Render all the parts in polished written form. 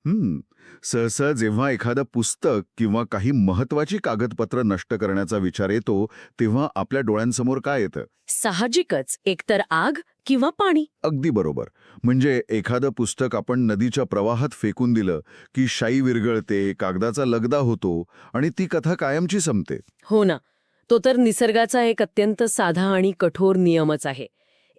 सहसा जेव्हा एखादं पुस्तक किंवा काही महत्वाची कागदपत्र नष्ट करण्याचा विचार येतो तेव्हा आपल्या डोळ्यांसमोर काय येतं? साहजिकच एकतर आग किंवा पाणी. अगदी बरोबर. म्हणजे एखादं पुस्तक आपण नदीच्या प्रवाहात फेकून दिलं की शाई विरघळते, कागदाचा लगदा होतो आणि ती कथा कायमची संपते. हो ना. तो तर निसर्गाचा एक अत्यंत साधा आणि कठोर नियमच आहे.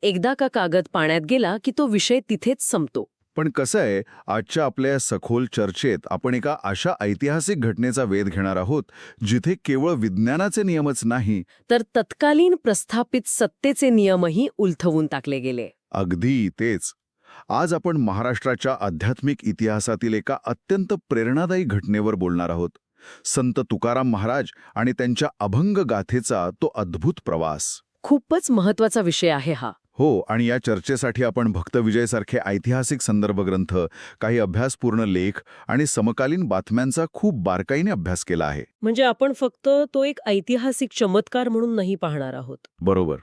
एकदा का कागद पाण्यात गेला की तो विषय तिथेच संपतो. पण कसं आहे, आजच्या आपल्या या सखोल चर्चेत आपण एका अशा ऐतिहासिक घटनेचा वेध घेणार आहोत जिथे केवळ विज्ञानाचे नियमच नाही, तर तत्कालीन प्रस्थापित सत्तेचे नियमही उलथवून टाकले गेले. अगदी तेच. आज आपण महाराष्ट्राच्या आध्यात्मिक इतिहासातील एका अत्यंत प्रेरणादायी घटनेवर बोलणार आहोत. संत तुकाराम महाराज आणि त्यांच्या अभंग गाथेचा तो अद्भुत प्रवास. खूपच महत्वाचा विषय आहे हा. हो, आणि या चर्चेसाठी आपण भक्तविजयसारखे ऐतिहासिक संदर्भ ग्रंथ, काही अभ्यासपूर्ण लेख आणि समकालीन बातम्यांचा खूप बारकाईने अभ्यास केला आहे. म्हणजे आपण फक्त तो एक ऐतिहासिक चमत्कार म्हणून नाही पाहणार आहोत. बरोबर.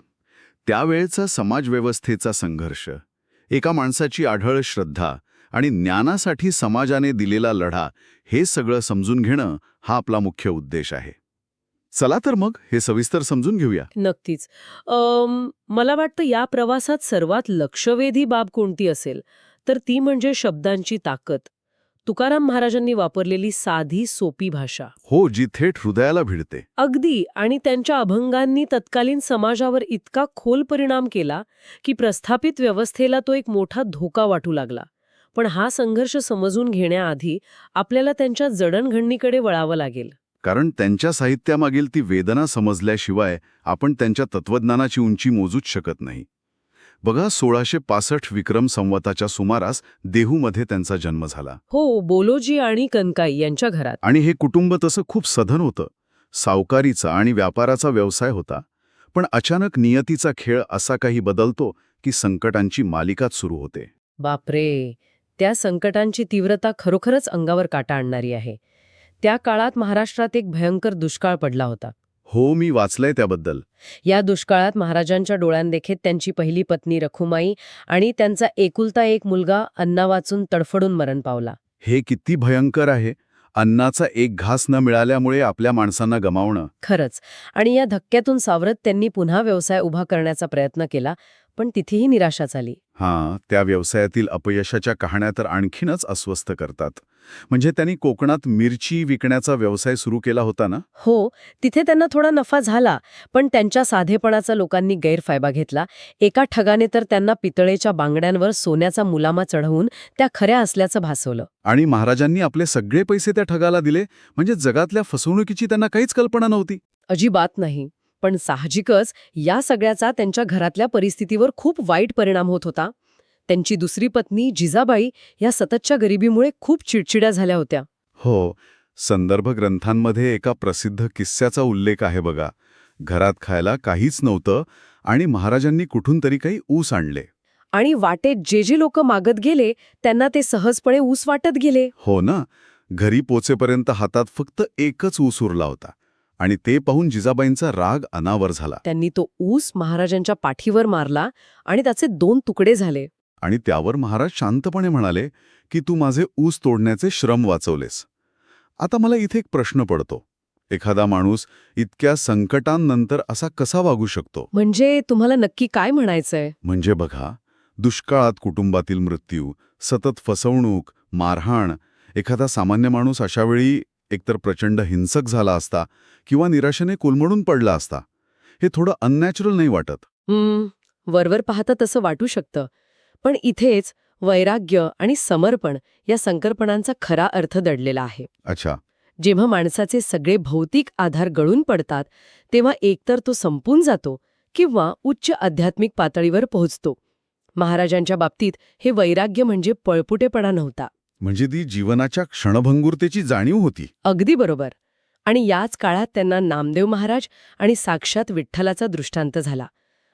त्यावेळचा समाजव्यवस्थेचा संघर्ष, एका माणसाची आढळ श्रद्धा आणि ज्ञानासाठी समाजाने दिलेला लढा, हे सगळं समजून घेणं हा आपला मुख्य उद्देश आहे. चला तर मग हे सविस्तर समजून घेऊया. नक्कीच. मला वाटतं या प्रवासात सर्वात लक्षवेधी बाब कोणती असेल तर ती म्हणजे शब्दांची ताकद. तुकाराम महाराजांनी वापरलेली साधी सोपी भाषा. हो, जी थेट हृदयाला भिडते. अगदी. आणि त्यांच्या अभंगांनी तत्कालीन समाजावर इतका खोल परिणाम केला की प्रस्थापित व्यवस्थेला तो एक मोठा धोका वाटू लागला. पण हा संघर्ष समजून घेण्याआधी आपल्याला त्यांच्या जडणघडणीकडे वळावं लागेल. कारण त्यांच्या साहित्यामागील ती वेदना समजल्याशिवाय आपण त्यांच्या तत्वज्ञानाची उंची मोजूच शकत नाही. बघा, 1665 विक्रम संवताच्या सुमारास देहूमध्ये त्यांचा जन्म झाला. हो, बोलोजी आणि कनकाई यांच्या घरात. आणि हे कुटुंब तसं खूप सधन होतं. सावकारीचा आणि व्यापाराचा व्यवसाय होता. पण अचानक नियतीचा खेळ असा काही बदलतो की संकटांची मालिकाच सुरू होते. बापरे. त्या संकटांची तीव्रता खरोखरच अंगावर काटा आणणारी आहे. त्या काळात महाराष्ट्रात एक भयंकर दुष्काळ पडला होता. हो, मी वाचलंय त्याबद्दल. या दुष्काळात महाराजांच्या डोळ्यांदेखत त्यांची पहिली पत्नी रखुमाई आणि त्यांचा एकुलता एक मुलगा अन्ना वाचून तडफडून मरण पावला. हे किती भयंकर आहे. अन्नाचा एक घास न मिळाल्यामुळे आपल्या माणसांना गमावणं. खरंच. आणि या धक्क्यातून सावरत त्यांनी पुन्हा व्यवसाय उभा करण्याचा प्रयत्न केला, पण तिथेही निराशाच आली. हां, त्या व्यवसायातील अपयशाच्या कहाण्या तर आणखीनच अस्वस्थ करतात. म्हणजे त्यांनी कोकणात मिरची विकण्याचा व्यवसाय सुरू केला होता ना? हो, तिथे त्यांना थोडा नफा झाला, पण त्यांच्या साधेपणाचा लोकांनी गैरफायदा घेतला. एका ठगाने तर त्यांना पितळेच्या बांगड्यांवर सोन्याचा मुलामा चढवून त्या खऱ्या असल्याचं भासवलं. आणि महाराजांनी आपले सगळे पैसे त्या ठगाला दिले. म्हणजे जगातल्या फसवणुकीची त्यांना काहीच कल्पना नव्हती. अजिबात नाही. पण साहजिकच या सगळ्याचा त्यांच्या घरातल्या परिस्थितीवर खूप वाईट परिणाम होत होता. त्यांची दुसरी पत्नी जिजाबाई या सततच्या गरिबीमुळे खूप चिडचिड्या झाल्या होत्या. हो, संदर्भ ग्रंथांमध्ये एका प्रसिद्ध किस्स्याचा उल्लेख आहे बघा. घरात खायला काहीच नव्हतं आणि महाराजांनी कुठून तरी काही ऊस आणले. आणि वाटेत जे जे लोक मागत गेले त्यांना ते सहजपणे ऊस वाटत गेले. हो ना. घरी पोचेपर्यंत हातात फक्त एकच ऊस उरला होता. आणि ते पाहून जिजाबाईंचा राग अनावर झाला. त्यांनी तो ऊस महाराजांच्या पाठीवर मारला आणि त्याचे 2 तुकडे झाले. आणि त्यावर महाराज शांतपणे म्हणाले की तू माझे ऊस तोडण्याचे श्रम वाचवलेस. आता मला इथे एक प्रश्न पडतो. एखादा माणूस इतक्या संकटांनंतर असा कसा वागू शकतो? म्हणजे तुम्हाला नक्की काय म्हणायचंय? म्हणजे बघा, दुष्काळात कुटुंबातील मृत्यू, सतत फसवणूक, मारहाण. एखादा सामान्य माणूस अशावेळी एकतर प्रचंड हिंसक झाला असता किंवा निराशेने कोलमडून पडला असता. हे थोडं अननॅचरल नाही वाटत? वरवर पाहता तसं वाटू शकतं. पण इथेच वैराग्य आणि समर्पण या संकल्पनांचा खरा अर्थ दडलेला आहे. अच्छा. जेव्हा माणसाचे सगळे भौतिक आधार गळून पडतात तेव्हा एकतर तो संपून जातो किंवा उच्च आध्यात्मिक पातळीवर पोहोचतो. महाराजांच्या बाबतीत हे वैराग्य म्हणजे पळपुटेपणा नव्हता. म्हणजे ती जीवनाच्या क्षणभंगुरतेची जाणीव होती. अगदी बरोबर. आणि याच काळात त्यांना नामदेव महाराज आणि साक्षात विठ्ठलाचा दृष्टांत झाला.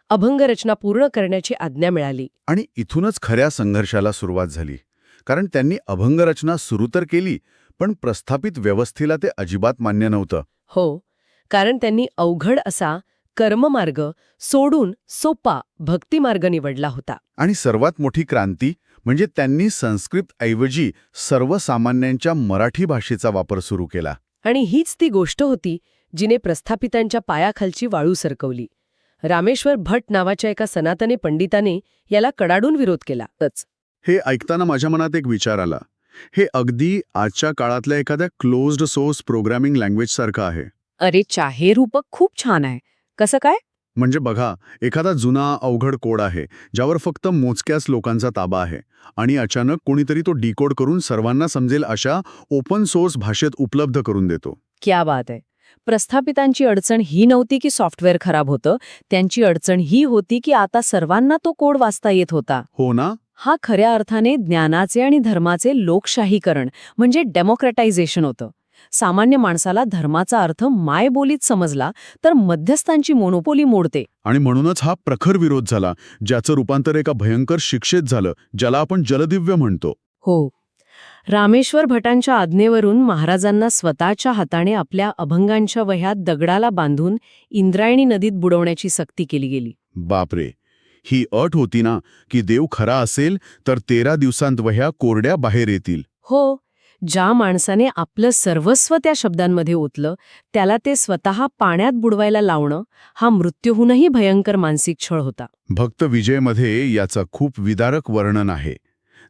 अभंगरचना पूर्ण करण्याची आज्ञा मिळाली. आणि इथूनच खऱ्या संघर्षाला सुरुवात झाली. कारण त्यांनी अभंगरचना सुरू तर केली, पण प्रस्थापित व्यवस्थेला ते अजिबात मान्य नव्हतं. हो, कारण त्यांनी अवघड असा कर्ममार्ग सोडून सोपा भक्तिमार्ग निवडला होता. आणि सर्वात मोठी क्रांती म्हणजे त्यांनी संस्कृत ऐवजी सर्वसामान्यांच्या मराठी भाषेचा वापर सुरू केला. आणि हीच ती गोष्ट होती जिने प्रस्थापितांच्या पायाखालची वाळू सरकवली. रामेश्वर भट नावाच्या एका सनातनी पंडिताने याला कडाडून विरोध केला. हे ऐकताना माझ्या मनात एक विचार आला. हे अगदी आजच्या काळातल्या एखाद्या क्लोज्ड सोर्स प्रोग्रामिंग लँग्वेज सारखं आहे. अरे हे रूपक खूप छान आहे. कसं काय? म्हणजे बघा, एखादा जुना अवघड कोड आहे ज्यावर फक्त मोजक्याच लोकांचा ताबा आहे आणि अचानक कोणीतरी तो डिकोड करून सर्वांना समजेल अशा ओपन सोर्स भाषेत उपलब्ध करून देतो. क्या बात आहे. प्रस्थापितांची अडचण ही नव्हती की सॉफ्टवेअर खराब होतं, त्यांची अडचण ही होती की आता सर्वांना तो कोड वाचता येत होता. हो ना? हा खऱ्या अर्थाने ज्ञानाचे आणि धर्माचे लोकशाहीकरण म्हणजे डेमोक्रॅटायझेशन होतं. सामान्य माणसाला धर्माचा अर्थ मायबोलीत समजला तर मध्यस्थांची मोनोपोली मोडते. आणि म्हणूनच हा प्रखर विरोध झाला, ज्याचं रूपांतर एका भयंकर शिक्षेत झालं, ज्याला आपण जलदिव्य म्हणतो. हो. रामेश्वर भटांच्या आज्ञेवरून महाराजांना स्वतःच्या हाताने आपल्या अभंगांच्या वह्यात दगडाला बांधून इंद्रायणी नदीत बुडवण्याची सक्ती केली गेली. बापरे, ही अट होती ना की देव खरा असेल तर 13 दिवसांत वह्या कोरड्या बाहेर येतील. हो. ज्या माणसाने आपलं सर्वस्व त्या शब्दांमध्ये ओतलं त्याला ते स्वतः पाण्यात बुडवायला लावणं हा मृत्यूहूनही भयंकर मानसिक छळ होता. भक्त विजयमध्ये याचं खूप विदारक वर्णन आहे.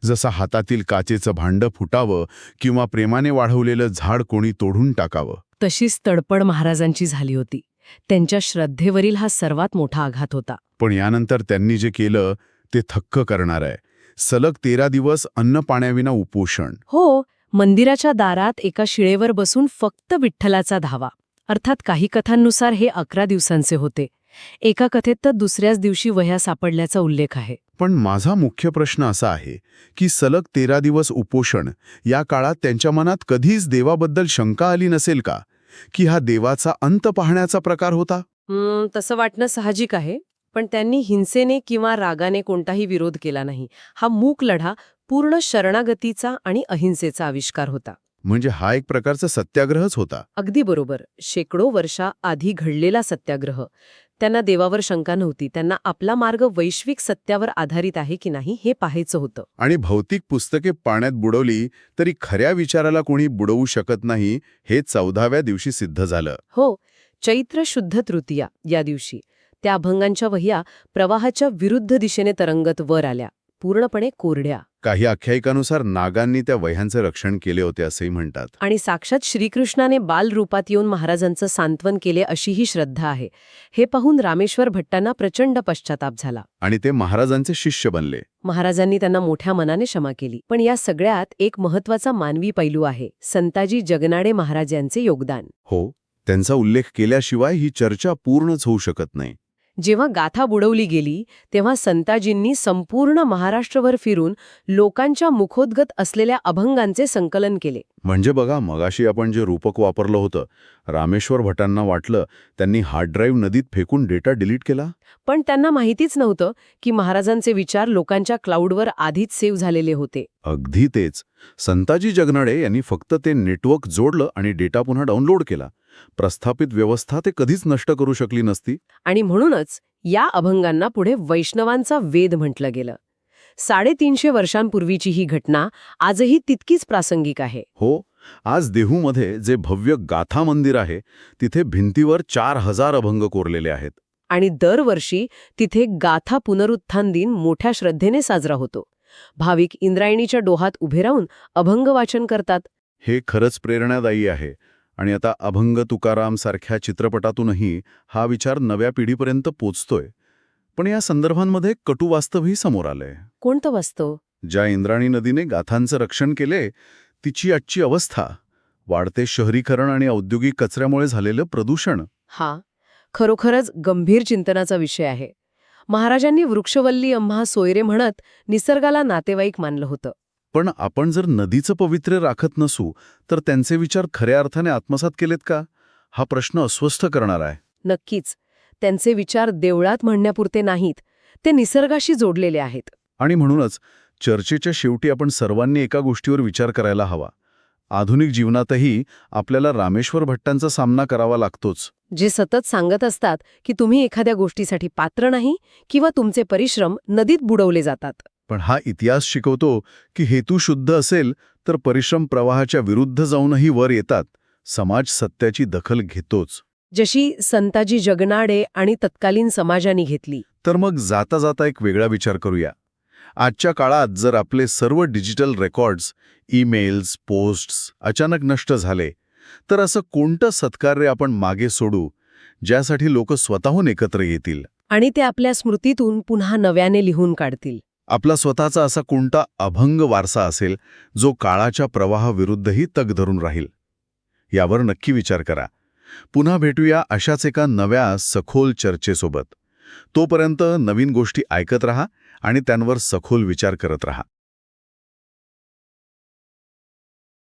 जसं हातातील काचेचं भांडं फुटावं किंवा प्रेमाने वाढवलेलं झाड कोणी तोडून टाकावं. तशीच तडपड महाराजांची झाली होती. त्यांच्या श्रद्धेवरील हा सर्वात मोठा आघात होता. पण यानंतर त्यांनी जे केलं ते थक्क करणार आहे. सलग 13 दिवस अन्न पाण्याविना उपोषण. हो. मंदिराच्या दारात एका शिळेवर बसून फक्त विठ्ठलाचा धावा. अर्थात काही कथांनुसार हे 11 दिवसांचे होते. एका कथेत तर दुसऱ्याच दिवशी वह्या सापडल्याचा उल्लेख आहे. पण माझा मुख्य प्रश्न असा आहे की सलग 13 दिवस उपोषण या काळात त्यांच्या मनात कधीच देवाबद्दल शंका आली नसेल का, की हा देवाचा अंत पाहण्याचा प्रकार होता? तसं वाटणं साहजिक आहे. पण त्यांनी हिंसेने किंवा रागाने कोणताही विरोध केला नाही. हा मूक लढा पूर्ण शरणागतीचा आणि अहिंसेचा आविष्कार होता. म्हणजे हा एक प्रकारचा सत्याग्रहच होता. अगदी बरोबर. शेकडो वर्षा आधी घडलेला सत्याग्रह. त्यांना देवावर शंका नव्हती. त्यांना आपला मार्ग वैश्विक सत्यावर आधारित आहे की नाही हे पाहायचं होतं. आणि भौतिक पुस्तके पाण्यात बुडवली तरी खऱ्या विचाराला कोणी बुडवू शकत नाही हे 14व्या दिवशी सिद्ध झालं. हो. चैत्र शुद्ध तृतीया या दिवशी त्या अभंगांच्या वह्या प्रवाहाच्या विरुद्ध दिशेने तरंगत वर आल्या, पूर्णपणे कोरड्या. काही आख्यायिकानुसार नागांनी त्या वह्यांचे रक्षण केले होते असेही म्हणतात. आणि साक्षात श्रीकृष्णाने बाल रूपात येऊन महाराजांचं सांत्वन केले अशीही श्रद्धा आहे. हे पाहून रामेश्वर भट्टांना प्रचंड पश्चाताप झाला. आणि ते महाराजांचे शिष्य बनले. महाराजांनी त्यांना मोठ्या मनाने क्षमा केली. पण या सगळ्यात एक महत्वाचा मानवी पैलू आहे, संताजी जगनाडे महाराज यांचे योगदान. हो, त्यांचा उल्लेख केल्याशिवाय ही चर्चा पूर्णच होऊ शकत नाही. जेव्हा गाथा बुडवली गेली तेव्हा संताजींनी संपूर्ण महाराष्ट्रभर फिरून लोकांच्या मुखोद्गत असलेल्या अभंगांचे संकलन केले. म्हणजे बघा, मगाशी आपण जे रूपक वापरलं होतं, रामेश्वर भटांना वाटलं त्यांनी हार्ड ड्राईव्ह नदीत फेकून डेटा डिलीट केला. पण त्यांना माहितीच नव्हतं की महाराजांचे विचार लोकांच्या क्लाउडवर आधीच सेव्ह झालेले होते. अगदी तेच. संताजी जगनाडे यांनी फक्त ते नेटवर्क जोडलं आणि डेटा पुन्हा डाउनलोड केला. प्रस्थापित व्यवस्था ते कधीच नष्ट करू शकली नसती. आणि म्हणूनच या अभंगांना पुढे वैष्णवांचा वेद म्हटलं गेलं. 350 वर्षांपूर्वीची ही घटना आजही तितकीच प्रासंगिक आहे. हो, आज देहूमध्ये जे भव्य गाथा मंदिर आहे तिथे भिंतीवर 4000 अभंग कोरलेले आहेत. आणि दरवर्षी तिथे गाथा पुनरुत्थान दिन मोठ्या श्रद्धेने साजरा होतो. भाविक इंद्रायणीच्या डोहात उभे राहून अभंग वाचन करतात. हे खरंच प्रेरणादायी आहे. आणि आता अभंग तुकाराम सारख्या चित्रपटातूनही हा विचार नव्या पिढीपर्यंत पोचतोय. पण या संदर्भांमध्ये कटू वास्तवही समोर आलंय. कोणतं वास्तव? ज्या इंद्रायणी नदीने गाथांचं रक्षण केले तिची आजची अवस्था, वाढते शहरीकरण आणि औद्योगिक कचऱ्यामुळे झालेलं प्रदूषण. हा खरोखरच गंभीर चिंतनाचा विषय आहे. महाराजांनी वृक्षवल्ली अम्हा सोयरे म्हणत निसर्गाला नातेवाईक मानलं होतं. पण आपण जर नदीचं पवित्र्य राखत नसू तर त्यांचे विचार खऱ्या अर्थाने आत्मसात केलेत का, हा प्रश्न अस्वस्थ करणार आहे. नक्कीच. त्यांचे विचार देवळात म्हणण्यापुरते नाहीत, ते निसर्गाशी जोडलेले आहेत. आणि म्हणूनच चर्चेच्या शेवटी आपण सर्वांनी एका गोष्टीवर विचार करायला हवा. आधुनिक जीवनातही आपल्याला रामेश्वर भट्टांचा सामना करावा लागतोच. जे सतत सांगत असतात की तुम्ही एखाद्या गोष्टीसाठी पात्र नाही किंवा तुमचे परिश्रम नदीत बुडवले जातात. पण हा इतिहास शिकवतो की हेतू शुद्ध असेल तर परिश्रम प्रवाहाच्या विरुद्ध जाऊनही वर येतात. समाज सत्याची दखल घेतोच. जशी संताजी जगनाडे आणि तत्कालीन समाजाने घेतली. तर मग जाता जाता एक वेगळा विचार करूया. आजच्या काळात जर आपले सर्व डिजिटल रेकॉर्ड्स, ईमेल्स, पोस्ट्स अचानक नष्ट झाले, तर असं कोणतं सत्कार्य आपण मागे सोडू, ज्यासाठी लोक स्वतःहून एकत्र येतील? आणि ते आपल्या स्मृतीतून पुन्हा नव्याने लिहून काढतील. आपला स्वतःचा असा कोणता अभंग वारसा असेल, जो काळाच्या प्रवाहाविरुद्धही तग धरून राहील? यावर नक्की विचार करा. पुन्हा भेटूया अशाच एका नव्या सखोल चर्चेसोबत. तोपर्यंत नवीन गोष्टी ऐकत रहा आणि त्यांवर सखोल विचार करत रहा.